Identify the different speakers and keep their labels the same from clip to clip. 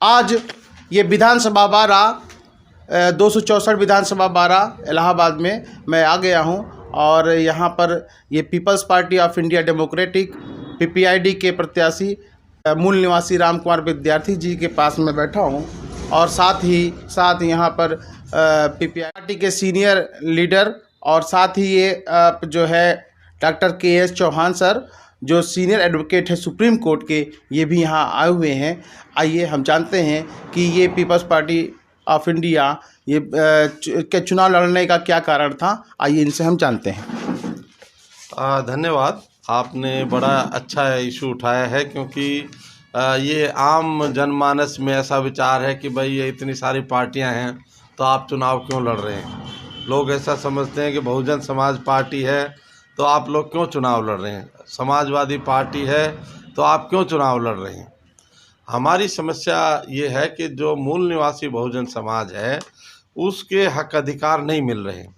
Speaker 1: आज ये विधानसभा 12 264 विधानसभा 12 इलाहाबाद में मैं आ गया हूँ और यहाँ पर ये peoples Party of India Democratic PPID के प्रत्याशी मूल निवासी राम कुमार विद्यार्थी जी के पास में बैठा हूँ और साथ यहाँ पर पीपीआई पार्टी के सीनियर लीडर और साथ ही ये जो है डॉक्टर के.एस. चौहान सर जो सीनियर एडवोकेट है सुप्रीम कोर्ट के, ये भी यहाँ आए हुए हैं। आइए हम जानते हैं कि ये पीपल्स पार्टी ऑफ इंडिया ये के चुनाव लड़ने का क्या कारण था। आइए इनसे हम जानते हैं।
Speaker 2: धन्यवाद, आपने बड़ा अच्छा इशू उठाया है क्योंकि ये आम जनमानस में ऐसा विचार है कि भाई ये इतनी सारी पार्टियां हैं तो आप चुनाव क्यों लड़ रहे हैं। लोग ऐसा समझते हैं कि बहुजन समाज पार्टी है तो आप लोग क्यों चुनाव लड़ रहे हैं, समाजवादी पार्टी है तो आप क्यों चुनाव लड़ रहे हैं। हमारी समस्या ये है कि जो मूल निवासी बहुजन समाज है उसके हक अधिकार नहीं मिल रहे हैं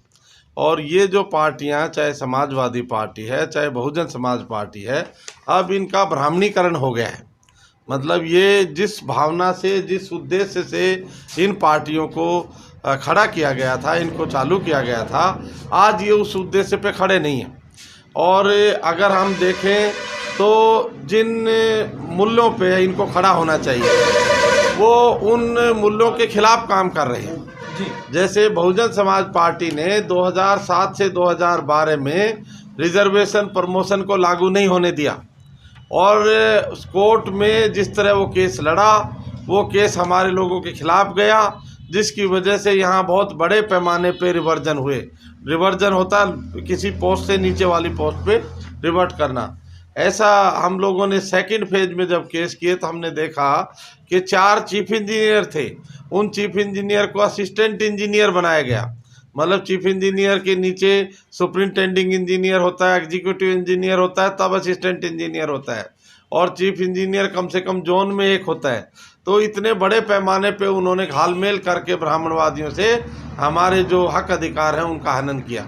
Speaker 2: और ये जो पार्टियां, चाहे समाजवादी पार्टी है चाहे बहुजन समाज पार्टी है, अब इनका ब्राह्मणीकरण हो गया है। मतलब ये जिस भावना से, जिस उद्देश्य से इन पार्टियों को खड़ा किया गया था, इनको चालू किया गया था, आज ये उस उद्देश्य पे खड़े नहीं हैं। और अगर हम देखें तो जिन मूल्यों पे इनको खड़ा होना चाहिए वो उन मूल्यों के खिलाफ काम कर रहे हैं। जैसे बहुजन समाज पार्टी ने 2007 से 2012 में रिजर्वेशन प्रमोशन को लागू नहीं होने दिया और कोर्ट में जिस तरह वो केस लड़ा, वो केस हमारे लोगों के खिलाफ गया, जिसकी वजह से यहाँ बहुत बड़े पैमाने पे रिवर्जन हुए। रिवर्जन होता किसी पोस्ट से नीचे वाली पोस्ट पे रिवर्ट करना। ऐसा हम लोगों ने सेकंड फेज में जब केस किए तो हमने देखा कि 4 चीफ इंजीनियर थे, उन चीफ इंजीनियर को असिस्टेंट इंजीनियर बनाया गया। मतलब चीफ इंजीनियर के नीचे सुपरिंटेंडिंग इंजीनियर होता है, एग्जीक्यूटिव इंजीनियर होता है, तब असिस्टेंट इंजीनियर होता है और चीफ इंजीनियर कम से कम जोन में एक होता है। तो इतने बड़े पैमाने पे उन्होंने घालमेल करके ब्राह्मणवादियों से हमारे जो हक अधिकार हैं उनका हनन किया।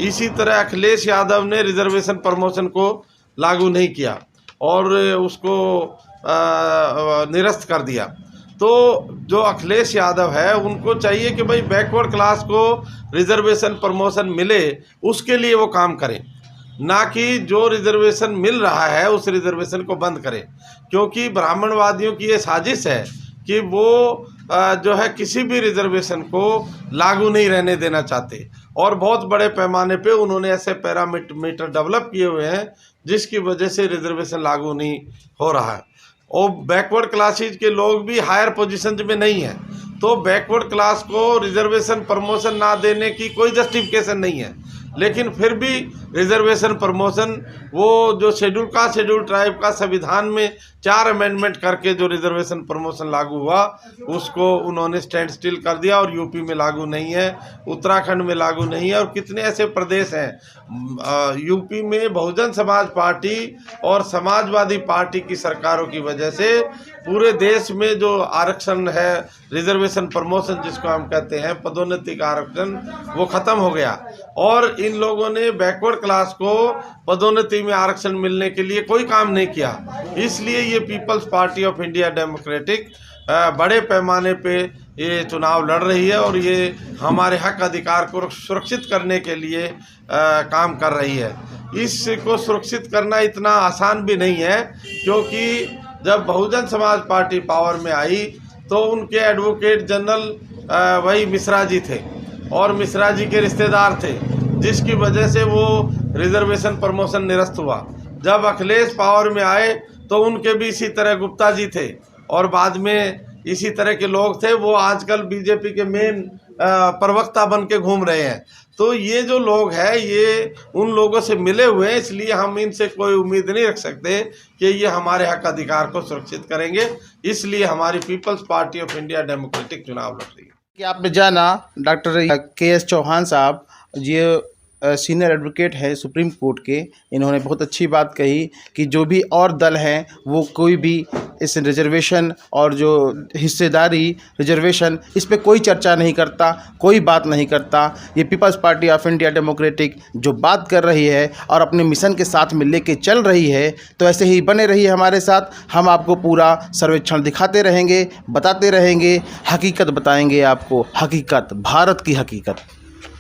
Speaker 2: इसी तरह अखिलेश यादव ने रिजर्वेशन प्रमोशन को लागू नहीं किया और उसको निरस्त कर दिया। तो जो अखिलेश यादव है उनको चाहिए कि भाई बैकवर्ड क्लास को रिजर्वेशन प्रमोशन मिले, उसके लिए वो काम करें, ना कि जो रिजर्वेशन मिल रहा है उस रिजर्वेशन को बंद करें। क्योंकि ब्राह्मणवादियों की ये साजिश है कि वो जो है किसी भी रिजर्वेशन को लागू नहीं रहने देना चाहते और बहुत बड़े पैमाने पे उन्होंने ऐसे पैरामीटर डेवलप किए हुए हैं जिसकी वजह से रिजर्वेशन लागू नहीं हो रहा है। और बैकवर्ड क्लासेज के लोग भी हायर पोजीशन में नहीं हैं, तो बैकवर्ड क्लास को रिजर्वेशन प्रमोशन ना देने की कोई जस्टिफिकेशन नहीं है। लेकिन फिर भी रिजर्वेशन प्रमोशन, वो जो शेड्यूल ट्राइब का संविधान में 4 अमेंडमेंट करके जो रिजर्वेशन प्रमोशन लागू हुआ उसको उन्होंने स्टैंड स्टिल कर दिया और यूपी में लागू नहीं है, उत्तराखंड में लागू नहीं है और कितने ऐसे प्रदेश हैं। यूपी में बहुजन समाज पार्टी और समाजवादी पार्टी की सरकारों की वजह से पूरे देश में जो आरक्षण है, रिजर्वेशन प्रमोशन जिसको हम कहते हैं, पदोन्नति का आरक्षण, वो ख़त्म हो गया और इन लोगों ने बैकवर्ड क्लास को पदोन्नति में आरक्षण मिलने के लिए कोई काम नहीं किया। इसलिए ये peoples Party of India Democratic बड़े पैमाने पे ये चुनाव लड़ रही है और ये हमारे हक अधिकार को सुरक्षित करने के लिए काम कर रही है। इसको सुरक्षित करना इतना आसान भी नहीं है क्योंकि जब बहुजन समाज पार्टी पावर में आई तो उनके एडवोकेट जनरल वही मिश्रा जी थे और मिश्रा जी के रिश्तेदार थे, जिसकी वजह से वो रिजर्वेशन प्रमोशन निरस्त हुआ। जब अखिलेश पावर में आए तो उनके भी इसी तरह गुप्ता जी थे और बाद में इसी तरह के लोग थे। वो आजकल बीजेपी के मेन प्रवक्ता बन के घूम रहे हैं। तो ये जो लोग हैं ये उन लोगों से मिले हुए हैं, इसलिए हम इनसे कोई उम्मीद नहीं रख सकते कि ये हमारे हक अधिकार को सुरक्षित करेंगे। इसलिए हमारी People's Party of India Democratic चुनाव लड़ रही है।
Speaker 1: कि आपने जाना डॉक्टर के.एस. चौहान साहब ये सीनियर एडवोकेट है सुप्रीम कोर्ट के, इन्होंने बहुत अच्छी बात कही कि जो भी और दल हैं वो कोई भी इस रिजर्वेशन और जो हिस्सेदारी रिजर्वेशन, इस पे कोई चर्चा नहीं करता, कोई बात नहीं करता। ये peoples Party of India Democratic जो बात कर रही है और अपने मिशन के साथ में लेके चल रही है, तो ऐसे ही बने रहिए हमारे साथ। हम आपको पूरा सर्वेक्षण दिखाते रहेंगे, बताते रहेंगे, हकीकत बताएंगे आपको, हकीकत, भारत की हकीकत।